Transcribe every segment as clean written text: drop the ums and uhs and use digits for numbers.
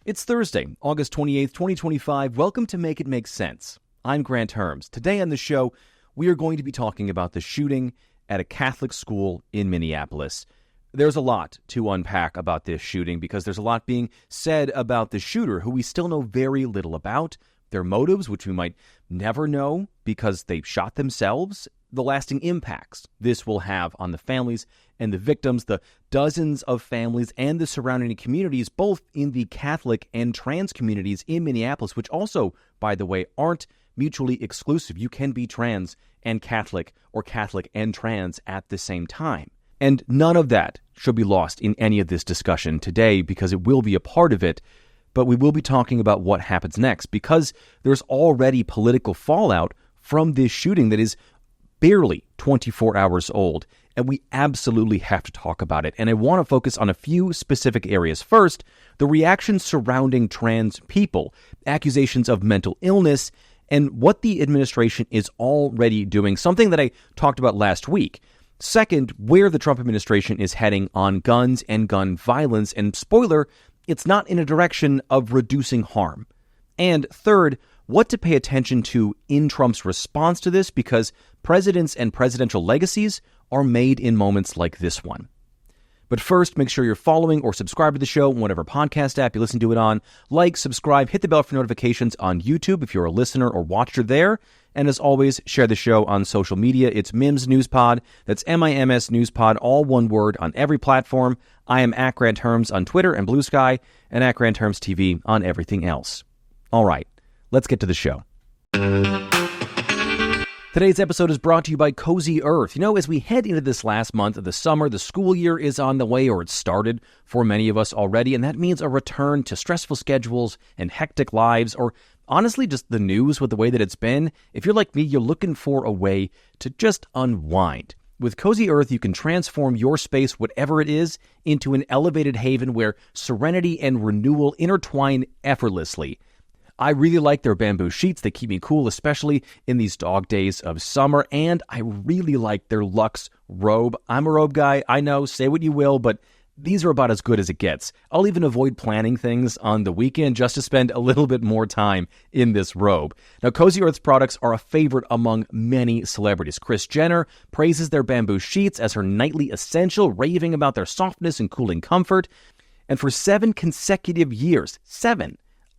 It's Thursday, August 28th, 2025. Welcome to Make It Make Sense. I'm Grant Herms. Today on the show, we are going to be talking about the shooting at a Catholic school in Minneapolis. There's a lot to unpack about this shooting because there's a lot being said about the shooter who we still know very little about, their motives, which we might never know because they shot themselves, the lasting impacts this will have on the families and the victims, the dozens of families and the surrounding communities, both in the Catholic and trans communities in Minneapolis, which also, by the way, aren't mutually exclusive. You can be trans and Catholic or Catholic and trans at the same time. And none of that should be lost in any of this discussion today because it will be a part of it. But we will be talking about what happens next because there's already political fallout from this shooting that is barely 24 hours old, and we absolutely have to talk about it. And I want to focus on a few specific areas. First, the reactions surrounding trans people, accusations of mental illness, and what the administration is already doing, something that I talked about last week. Second, where the Trump administration is heading on guns and gun violence, and spoiler, it's not in a direction of reducing harm. And third, what to pay attention to in Trump's response to this, because presidents and presidential legacies are made in moments like this one. But first, make sure you're following or subscribe to the show on whatever podcast app you listen to it on. Like, subscribe, hit the bell for notifications on YouTube if you're a listener or watcher there. And as always, share the show on social media. It's Mims News Pod. That's MIMS News Pod, all one word on every platform. I am at Grant Herms on Twitter and Blue Sky, and at Grant Herms TV on everything else. All right, let's get to the show. Today's episode is brought to you by Cozy Earth. You know, as we head into this last month of the summer, the school year is on the way, or it started for many of us already, and that means a return to stressful schedules and hectic lives, or honestly, just the news with the way that it's been. If you're like me, you're looking for a way to just unwind. With Cozy Earth, you can transform your space, whatever it is, into an elevated haven where serenity and renewal intertwine effortlessly. I really like their bamboo sheets. They keep me cool, especially in these dog days of summer. And I really like their luxe robe. I'm a robe guy. I know, say what you will, but these are about as good as it gets. I'll even avoid planning things on the weekend just to spend a little bit more time in this robe. Now, Cozy Earth's products are a favorite among many celebrities. Kris Jenner praises their bamboo sheets as her nightly essential, raving about their softness and cooling comfort. And for 7 consecutive years,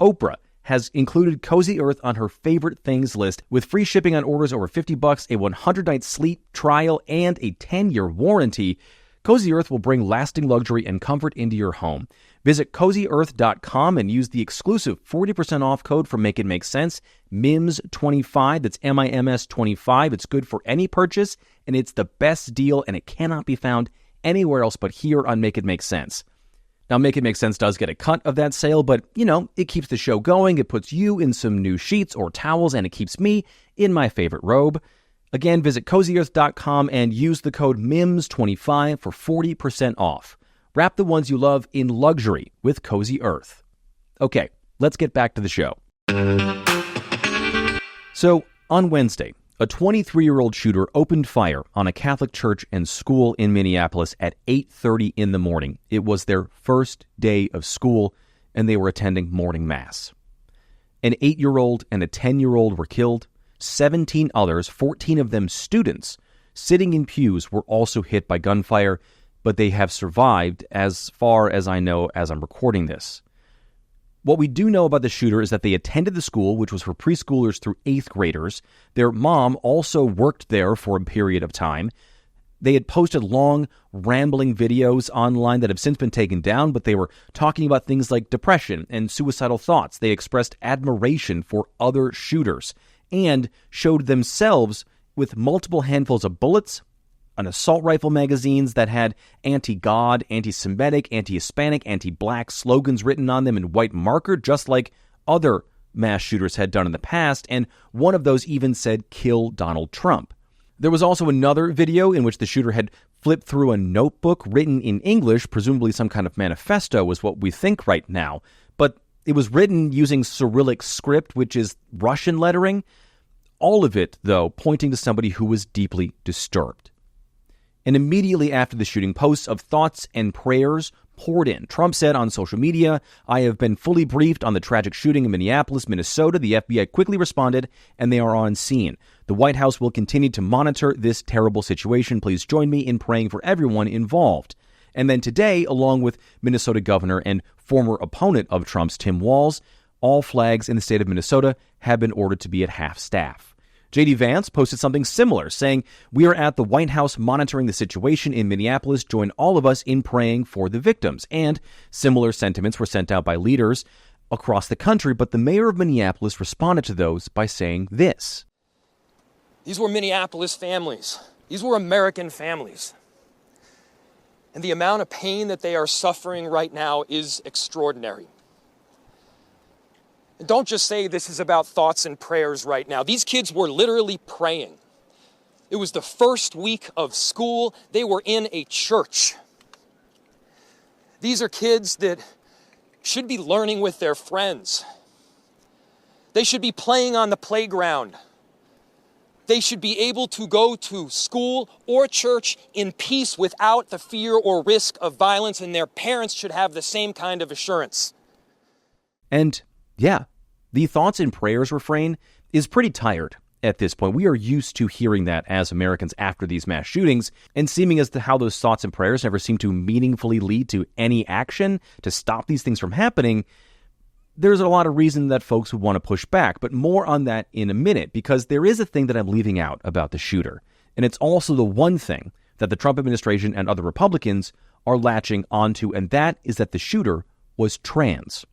Oprah has included Cozy Earth on her favorite things list with free shipping on orders over $50, a 100-night sleep trial, and a 10-year warranty. Cozy Earth will bring lasting luxury and comfort into your home. Visit CozyEarth.com and use the exclusive 40% off code for Make It Make Sense, MIMS25. That's MIMS25. It's good for any purchase, and it's the best deal, and it cannot be found anywhere else but here on Make It Make Sense. Now, Make It Make Sense does get a cut of that sale, but, you know, it keeps the show going, it puts you in some new sheets or towels, and it keeps me in my favorite robe. Again, visit CozyEarth.com and use the code MIMS25 for 40% off. Wrap the ones you love in luxury with Cozy Earth. Okay, let's get back to the show. So, on Wednesday, a 23-year-old shooter opened fire on a Catholic church and school in Minneapolis at 8:30 in the morning. It was their first day of school, and they were attending morning mass. An 8-year-old and a 10-year-old were killed. 17 others, 14 of them students, sitting in pews, were also hit by gunfire, but they have survived as far as I know as I'm recording this. What we do know about the shooter is that they attended the school, which was for preschoolers through 8th graders. Their mom also worked there for a period of time. They had posted long, rambling videos online that have since been taken down, but they were talking about things like depression and suicidal thoughts. They expressed admiration for other shooters and showed themselves with multiple handfuls of bullets, an assault rifle magazines that had anti-God, anti-Semitic, anti-Hispanic, anti-Black slogans written on them in white marker, just like other mass shooters had done in the past, and one of those even said, "Kill Donald Trump." There was also another video in which the shooter had flipped through a notebook written in English, presumably some kind of manifesto is what we think right now, but it was written using Cyrillic script, which is Russian lettering. All of it, though, pointing to somebody who was deeply disturbed. And immediately after the shooting, posts of thoughts and prayers poured in. Trump said on social media, "I have been fully briefed on the tragic shooting in Minneapolis, Minnesota. The FBI quickly responded, and they are on scene. The White House will continue to monitor this terrible situation. Please join me in praying for everyone involved." And then today, along with Minnesota Governor and former opponent of Trump's, Tim Walz, all flags in the state of Minnesota have been ordered to be at half-staff. J.D. Vance posted something similar, saying, "We are at the White House monitoring the situation in Minneapolis. Join all of us in praying for the victims." And similar sentiments were sent out by leaders across the country, but the mayor of Minneapolis responded to those by saying this. These were Minneapolis families. These were American families. And the amount of pain that they are suffering right now is extraordinary. And don't just say this is about thoughts and prayers right now. These kids were literally praying. It was the first week of school. They were in a church. These are kids that should be learning with their friends. They should be playing on the playground. They should be able to go to school or church in peace without the fear or risk of violence, and their parents should have the same kind of assurance. And yeah, the thoughts and prayers refrain is pretty tired at this point. We are used to hearing that as Americans after these mass shootings, and seeming as to how those thoughts and prayers never seem to meaningfully lead to any action to stop these things from happening. There's a lot of reason that folks would want to push back, but more on that in a minute, because there is a thing that I'm leaving out about the shooter. And it's also the one thing that the Trump administration and other Republicans are latching onto, and that is that the shooter was trans.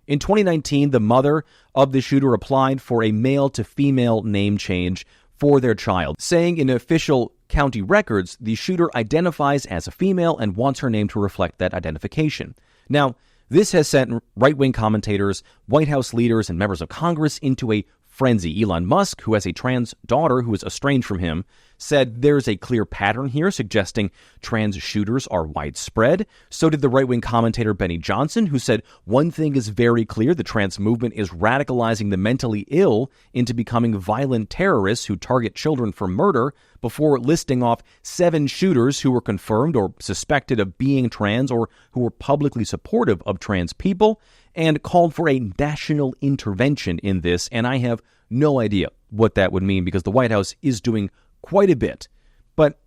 In 2019, the mother of the shooter applied for a male-to-female name change for their child, saying in official county records, the shooter identifies as a female and wants her name to reflect that identification. Now, this has sent right-wing commentators, White House leaders, and members of Congress into a frenzy. Elon Musk, who has a trans daughter who is estranged from him, said there's a clear pattern here suggesting trans shooters are widespread. So did the right-wing commentator Benny Johnson, who said one thing is very clear: the trans movement is radicalizing the mentally ill into becoming violent terrorists who target children for murder, before listing off 7 shooters who were confirmed or suspected of being trans or who were publicly supportive of trans people, and called for a national intervention in this. And I have no idea what that would mean, because the White House is doing quite a bit. But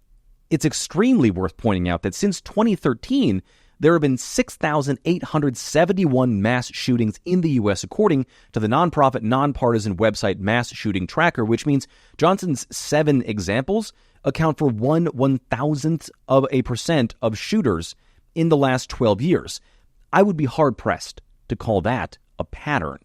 it's extremely worth pointing out that since 2013, there have been 6,871 mass shootings in the U.S., according to the nonprofit, nonpartisan website Mass Shooting Tracker, which means Johnson's 7 examples account for 1/1000% of shooters in the last 12 years. I would be hard-pressed to call that a pattern.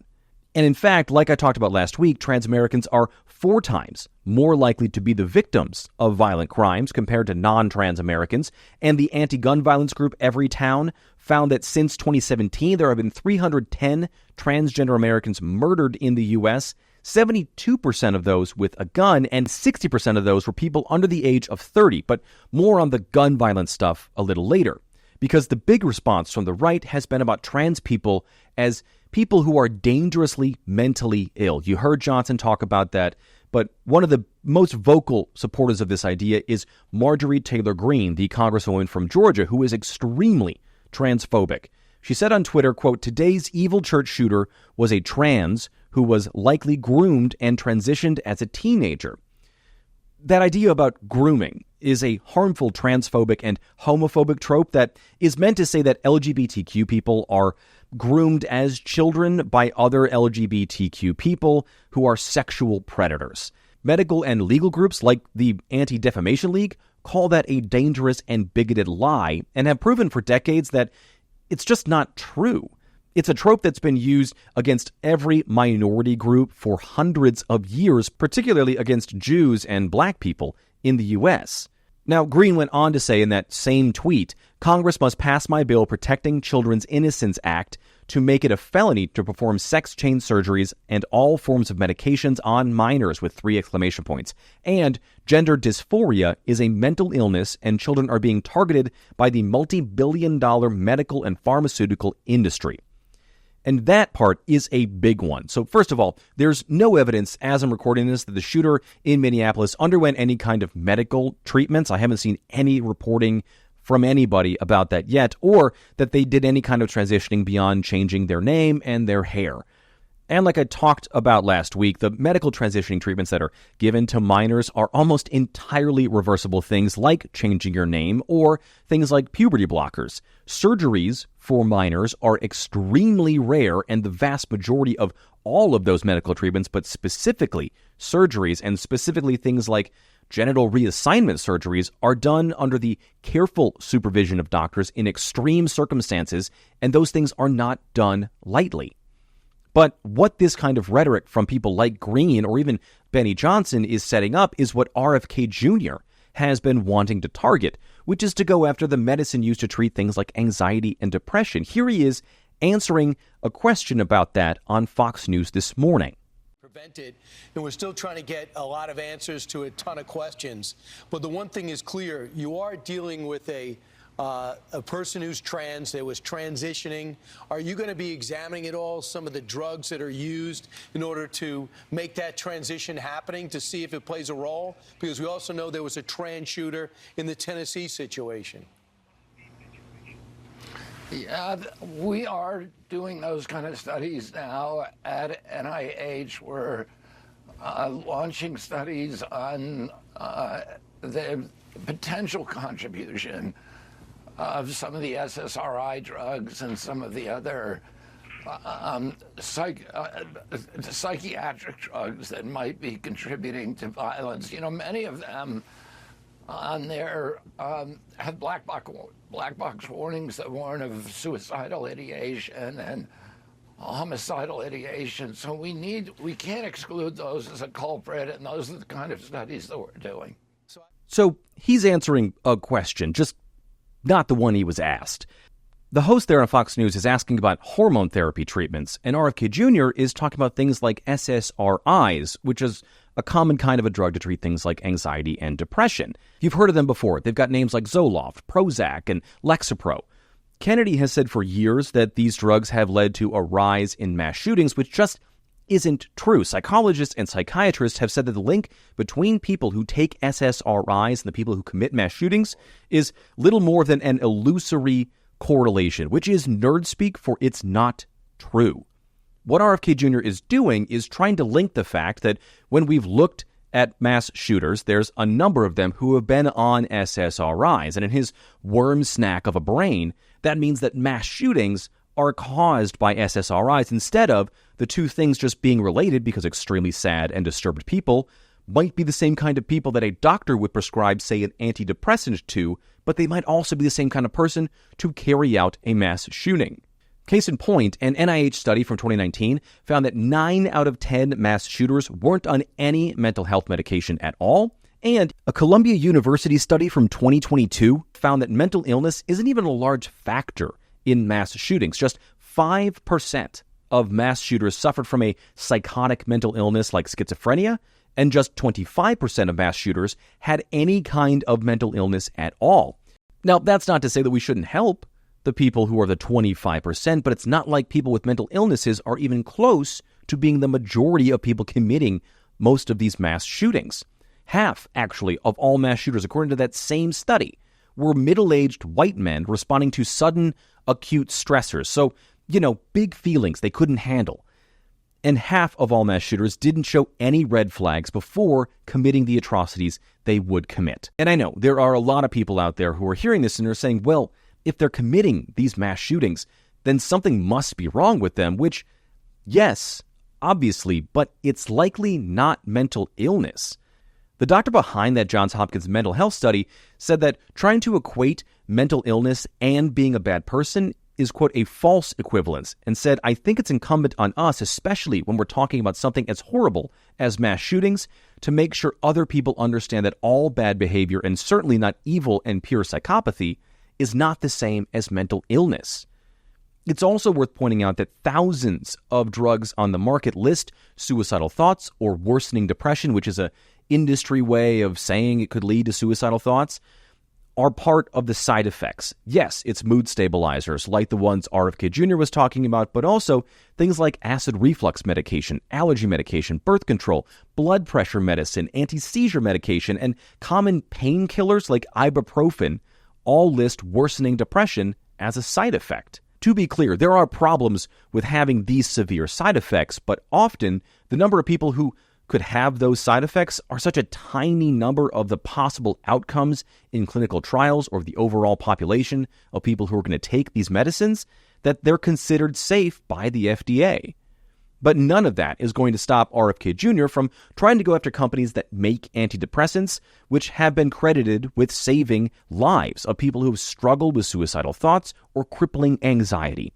And in fact, like I talked about last week, trans Americans are 4 times more likely to be the victims of violent crimes compared to non-trans Americans. And the anti-gun violence group Everytown found that since 2017, there have been 310 transgender Americans murdered in the U.S., 72% of those with a gun, and 60% of those were people under the age of 30. But more on the gun violence stuff a little later, because the big response from the right has been about trans people as people who are dangerously mentally ill. You heard Johnson talk about that, but one of the most vocal supporters of this idea is Marjorie Taylor Greene, the congresswoman from Georgia, who is extremely transphobic. She said on Twitter, quote, "Today's evil church shooter was a trans who was likely groomed and transitioned as a teenager." That idea about grooming is a harmful transphobic and homophobic trope that is meant to say that LGBTQ people are groomed as children by other LGBTQ people who are sexual predators. Medical and legal groups like the Anti-Defamation League call that a dangerous and bigoted lie and have proven for decades that it's just not true. It's a trope that's been used against every minority group for hundreds of years, particularly against Jews and black people in the U.S. Now, Green went on to say in that same tweet, "Congress must pass my bill protecting Children's Innocence Act to make it a felony to perform sex change surgeries and all forms of medications on minors," with 3 exclamation points. And gender dysphoria is a mental illness, and children are being targeted by the multi-billion-dollar medical and pharmaceutical industry. And that part is a big one. So first of all, there's no evidence as I'm recording this that the shooter in Minneapolis underwent any kind of medical treatments. I haven't seen any reporting from anybody about that yet, or that they did any kind of transitioning beyond changing their name and their hair. And like I talked about last week, the medical transitioning treatments that are given to minors are almost entirely reversible things like changing your name or things like puberty blockers. Surgeries for minors are extremely rare, and the vast majority of all of those medical treatments, but specifically surgeries and specifically things like genital reassignment surgeries, are done under the careful supervision of doctors in extreme circumstances, and those things are not done lightly. But what this kind of rhetoric from people like Green or even Benny Johnson is setting up is what RFK Jr. has been wanting to target, which is to go after the medicine used to treat things like anxiety and depression. Here he is answering a question about that on Fox News this morning. Prevented, and we're still trying to get a lot of answers to a ton of questions. But the one thing is clear: you are dealing with a person who's trans, that was transitioning. Are you going to be examining at all some of the drugs that are used in order to make that transition happening, to see if it plays a role? Because we also know there was a trans shooter in the Tennessee situation. Yeah, we are doing those kind of studies now at NIH. We're launching studies on the potential contribution of some of the SSRI drugs and some of the other psychiatric drugs that might be contributing to violence. You know, many of them on there have black box warnings that warn of suicidal ideation and homicidal ideation. So we can't exclude those as a culprit, and those are the kind of studies that we're doing. So he's answering a question, just not the one he was asked. The host there on Fox News is asking about hormone therapy treatments, and RFK Jr. is talking about things like SSRIs, which is a common kind of a drug to treat things like anxiety and depression. You've heard of them before. They've got names like Zoloft, Prozac, and Lexapro. Kennedy has said for years that these drugs have led to a rise in mass shootings, which just isn't true. Psychologists and psychiatrists have said that the link between people who take SSRIs and the people who commit mass shootings is little more than an illusory correlation, which is nerd speak, for it's not true. What RFK Jr. is doing is trying to link the fact that when we've looked at mass shooters, there's a number of them who have been on SSRIs. And in his worm snack of a brain, that means that mass shootings are caused by SSRIs instead of the two things just being related, because extremely sad and disturbed people might be the same kind of people that a doctor would prescribe, say, an antidepressant to, but they might also be the same kind of person to carry out a mass shooting. Case in point, an NIH study from 2019 found that 9 out of 10 mass shooters weren't on any mental health medication at all, and a Columbia University study from 2022 found that mental illness isn't even a large factor in mass shootings. Just 5% of mass shooters suffered from a psychotic mental illness like schizophrenia, and just 25% of mass shooters had any kind of mental illness at all. Now, that's not to say that we shouldn't help the people who are the 25%, but it's not like people with mental illnesses are even close to being the majority of people committing most of these mass shootings. Half, actually, of all mass shooters, according to that same study, were middle-aged white men responding to sudden acute stressors. So, big feelings they couldn't handle. And half of all mass shooters didn't show any red flags before committing the atrocities they would commit. And I know there are a lot of people out there who are hearing this and are saying, well, if they're committing these mass shootings, then something must be wrong with them, which, yes, obviously, but it's likely not mental illness. The doctor behind that Johns Hopkins mental health study said that trying to equate mental illness and being a bad person is, quote, a false equivalence, and said, I think it's incumbent on us, especially when we're talking about something as horrible as mass shootings, to make sure other people understand that all bad behavior, and certainly not evil and pure psychopathy, is not the same as mental illness. It's also worth pointing out that thousands of drugs on the market list suicidal thoughts or worsening depression, which is an industry way of saying it could lead to suicidal thoughts, are part of the side effects. Yes, it's mood stabilizers like the ones RFK Jr. was talking about, but also things like acid reflux medication, allergy medication, birth control, blood pressure medicine, anti-seizure medication, and common painkillers like ibuprofen all list worsening depression as a side effect. To be clear, there are problems with having these severe side effects, but often the number of people who could have those side effects are such a tiny number of the possible outcomes in clinical trials or the overall population of people who are going to take these medicines that they're considered safe by the FDA. But none of that is going to stop RFK Jr. from trying to go after companies that make antidepressants, which have been credited with saving lives of people who have struggled with suicidal thoughts or crippling anxiety.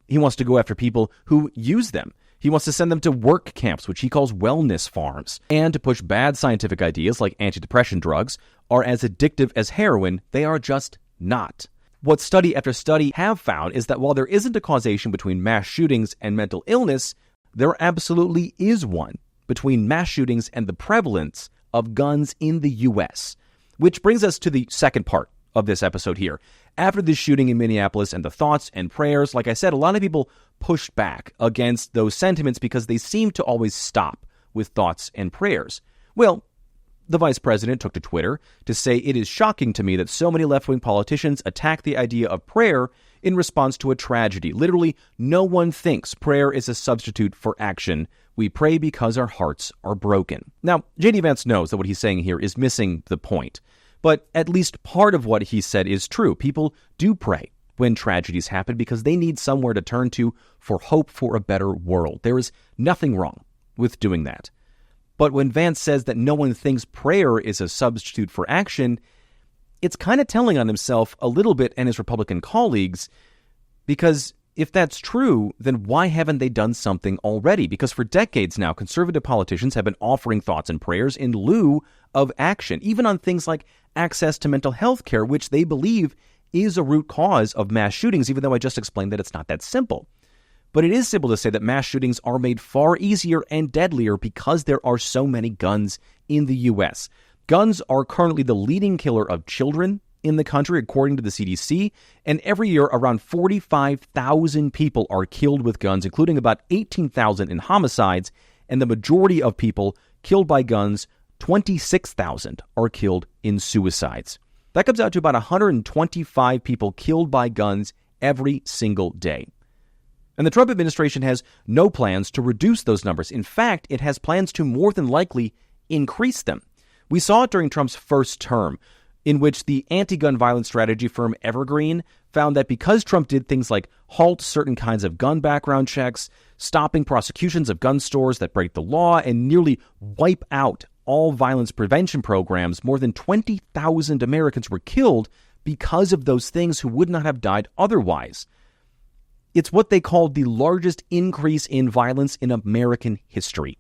He wants to go after people who use them. He wants to send them to work camps, which he calls wellness farms, and to push bad scientific ideas like antidepressant drugs are as addictive as heroin. They are just not. What study after study have found is that while there isn't a causation between mass shootings and mental illness, there absolutely is one between mass shootings and the prevalence of guns in the U.S. Which brings us to the second part of this episode here. After the shooting in Minneapolis and the thoughts and prayers, like I said, a lot of people pushed back against those sentiments because they seem to always stop with thoughts and prayers. Well, the vice president took to Twitter to say, "It is shocking to me that so many left-wing politicians attack the idea of prayer in response to a tragedy. Literally, no one thinks prayer is a substitute for action. We pray because our hearts are broken." Now, J.D. Vance knows that what he's saying here is missing the point. But at least part of what he said is true. People do pray when tragedies happen because they need somewhere to turn to for hope for a better world. There is nothing wrong with doing that. But when Vance says that no one thinks prayer is a substitute for action, it's kind of telling on himself a little bit and his Republican colleagues, because if that's true, then why haven't they done something already? Because for decades now, conservative politicians have been offering thoughts and prayers in lieu of action, even on things like access to mental health care, which they believe is a root cause of mass shootings, even though I just explained that it's not that simple. But it is simple to say that mass shootings are made far easier and deadlier because there are so many guns in the U.S. Guns are currently the leading killer of children in the country, according to the CDC, and every year around 45,000 people are killed with guns, including about 18,000 in homicides, and the majority of people killed by guns, 26,000, are killed in suicides. That comes out to about 125 people killed by guns every single day. And the Trump administration has no plans to reduce those numbers. In fact, it has plans to more than likely increase them. We saw it during Trump's first term, in which the anti-gun violence strategy firm Evergreen found that because Trump did things like halt certain kinds of gun background checks, stopping prosecutions of gun stores that break the law, and nearly wipe out all violence prevention programs, more than 20,000 Americans were killed because of those things who would not have died otherwise. It's what they called the largest increase in violence in American history.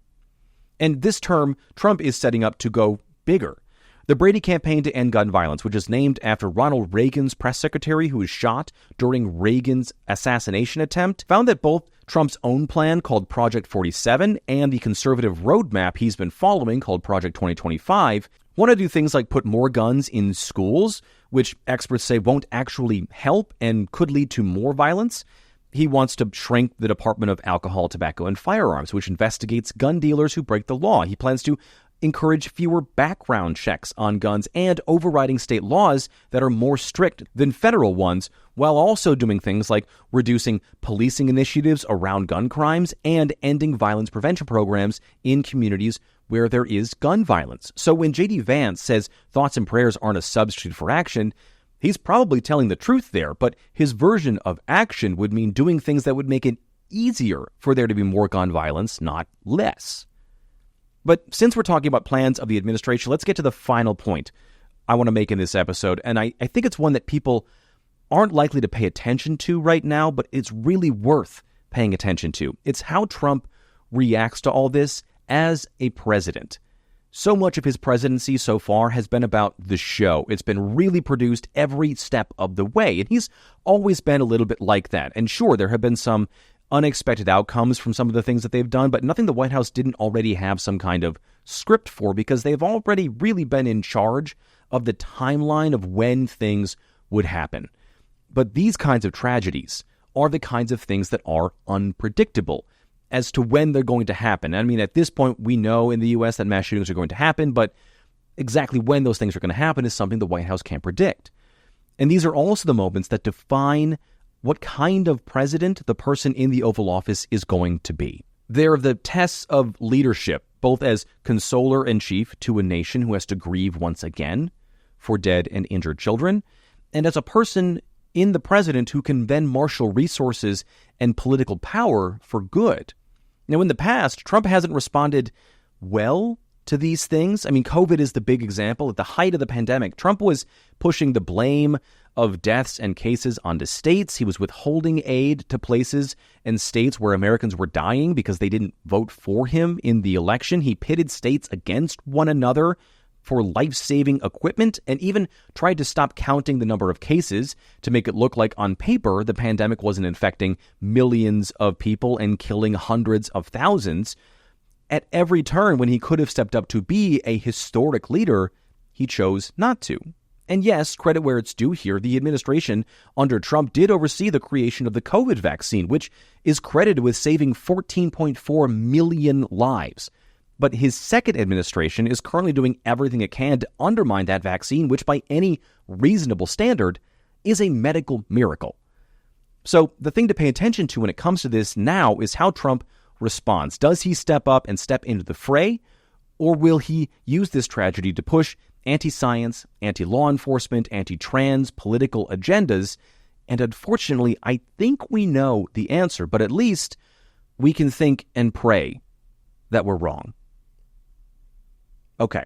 And this term, Trump is setting up to go bigger. The Brady Campaign to End Gun Violence, which is named after Ronald Reagan's press secretary who was shot during Reagan's assassination attempt, found that both Trump's own plan called Project 47 and the conservative roadmap he's been following called Project 2025 want to do things like put more guns in schools, which experts say won't actually help and could lead to more violence. He wants to shrink the Department of Alcohol, Tobacco, and Firearms, which investigates gun dealers who break the law. He plans to encourage fewer background checks on guns and overriding state laws that are more strict than federal ones, while also doing things like reducing policing initiatives around gun crimes and ending violence prevention programs in communities where there is gun violence. So when J.D. Vance says thoughts and prayers aren't a substitute for action, he's probably telling the truth there, but his version of action would mean doing things that would make it easier for there to be more gun violence, not less. But since we're talking about plans of the administration, let's get to the final point I want to make in this episode. And I think it's one that people aren't likely to pay attention to right now, but it's really worth paying attention to. It's how Trump reacts to all this as a president. So much of his presidency so far has been about the show. It's been really produced every step of the way. And he's always been a little bit like that. And sure, there have been some unexpected outcomes from some of the things that they've done, but nothing the White House didn't already have some kind of script for, because they've already really been in charge of the timeline of when things would happen. But these kinds of tragedies are the kinds of things that are unpredictable as to when they're going to happen. I mean, at this point, we know in the U.S. that mass shootings are going to happen, but exactly when those things are going to happen is something the White House can't predict. And these are also the moments that define what kind of president the person in the Oval Office is going to be. They're the tests of leadership, both as consoler-in-chief to a nation who has to grieve once again for dead and injured children, and as a person in the president who can then marshal resources and political power for good. Now, in the past, Trump hasn't responded well to these things. I mean, COVID is the big example. At the height of the pandemic, Trump was pushing the blame of deaths and cases onto states. He was withholding aid to places and states where Americans were dying because they didn't vote for him in the election. He pitted states against one another for life-saving equipment and even tried to stop counting the number of cases to make it look like on paper the pandemic wasn't infecting millions of people and killing hundreds of thousands. At every turn, when he could have stepped up to be a historic leader, he chose not to. And yes, credit where it's due here, the administration under Trump did oversee the creation of the COVID vaccine, which is credited with saving 14.4 million lives. But his second administration is currently doing everything it can to undermine that vaccine, which by any reasonable standard is a medical miracle. So the thing to pay attention to when it comes to this now is how Trump responds. Does he step up and step into the fray, or will he use this tragedy to push anti-science, anti-law enforcement, anti-trans political agendas? And unfortunately, I think we know the answer, but at least we can think and pray that we're wrong. Okay.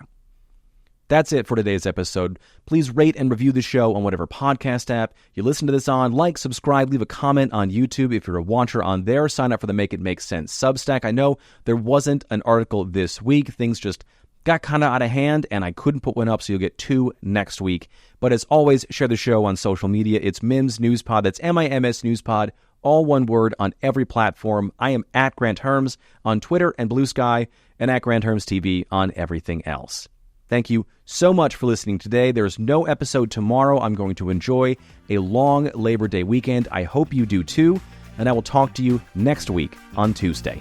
That's it for today's episode. Please rate and review the show on whatever podcast app you listen to this on. Like, subscribe, leave a comment on YouTube if you're a watcher on there. Sign up for the Make It Make Sense Substack. I know there wasn't an article this week. Things just got kind of out of hand, and I couldn't put one up, so you'll get two next week. But as always, share the show on social media. It's Mims Newspod. That's MIMS Newspod, all one word on every platform. I am at Grant Herms on Twitter and Blue Sky, and at Grant Herms TV on everything else. Thank you so much for listening today. There's no episode tomorrow. I'm going to enjoy a long Labor Day weekend. I hope you do too, and I will talk to you next week on Tuesday.